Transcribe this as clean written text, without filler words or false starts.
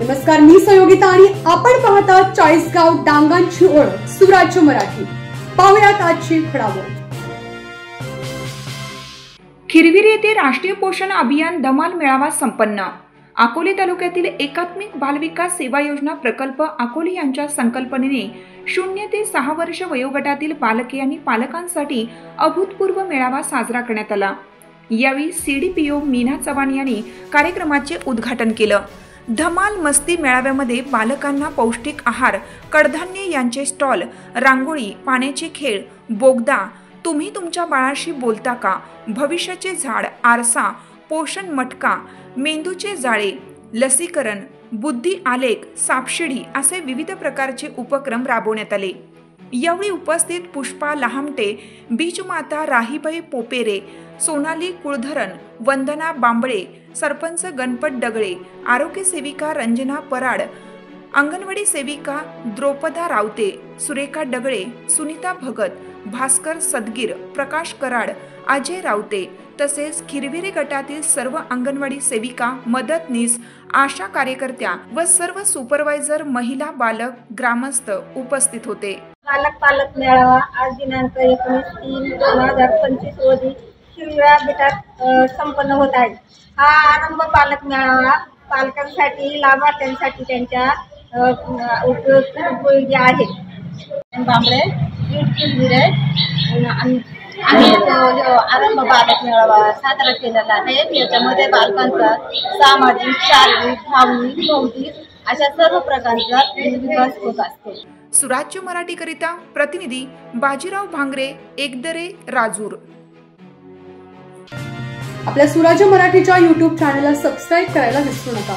नमस्कार, मी सहयोगिता आणि आपण पाहता चाळीसगाव डांगांची ओळख सुराज्य मराठी। पाहुयात आजची घडामोड। खिरविर येथे राष्ट्रीय पोषण अभियान धमाल मेळावा संपन्न। अकोले तालुक्यातील एकात्मिक बालविकास सेवा योजना प्रकल्प अकोले यांच्या संकल्पनेने 0 ते 6 वर्ष वयोगटातील बालके आणि पालकांसाठी अभूतपूर्व मेळावा साजरा करण्यात आला। यावेळी सीडीपीओ मीना चव्हाण यांनी कार्यक्रमाचे उद्घाटन केलं। धमाल मस्ती मेळाव्यामध्ये बालकांना पौष्टिक आहार, कडधान्य यांचे स्टॉल, रांगोळी, पाण्याचे खेळ, बोगदा, तुम्ही तुमच्या बाळाशी बोलता का, भविष्याचे झाड, आरसा, पोषण मटका, मेंदूचे जाळे, लसीकरण, बुद्धी आलेख, सापशिडी असे विविध प्रकारचे उपक्रम राबवण्यात आले। यावेळी उपस्थित पुष्पा लहामटे, बीजमाता राहीबाई पोपेरे, सोनाली कुळधरन, वंदना बांबळे, सरपंच गणपत डगळे, आरोग्य सेविका रंजना पराड, अंगणवाडी सेविका द्रौपदा रावते, सुरेखा डगळे, सुनीता भगत, भास्कर सदगीर, प्रकाश कराड, अजय रावते तसेच खिरविरे गटातील सर्व अंगणवाडी सेविका, मदतनीस, आशा कार्यकर्त्या व सर्व सुपरवायझर, महिला, बालक, ग्रामस्थ उपस्थित होते। पालक मेळावा आज दिनांक 19/3/2025 रोजी खिरविरा गटात संपन्न होत आहे। हा आरंभ पालक मेळावा पालकांसाठी, लाभार्थ्यांसाठी त्यांच्या उपयोगी आहे। बांबळे खिरविरे आम्ही आरंभ पालक मेळावा साजरा केलेला आहे। याच्यामध्ये बालकांचा सामाजिक, शारीरिक, भावनिक, बौद्धिक अशा सर्व प्रकारचा विकास होत असतो। सुराज्य मराठीकरिता प्रतिनिधी बाजीराव भांगरे, एकदरे, राजूर। आपल्या सुराज्य मराठीच्या YouTube चॅनलला सबस्क्राइब करायला विसरू नका।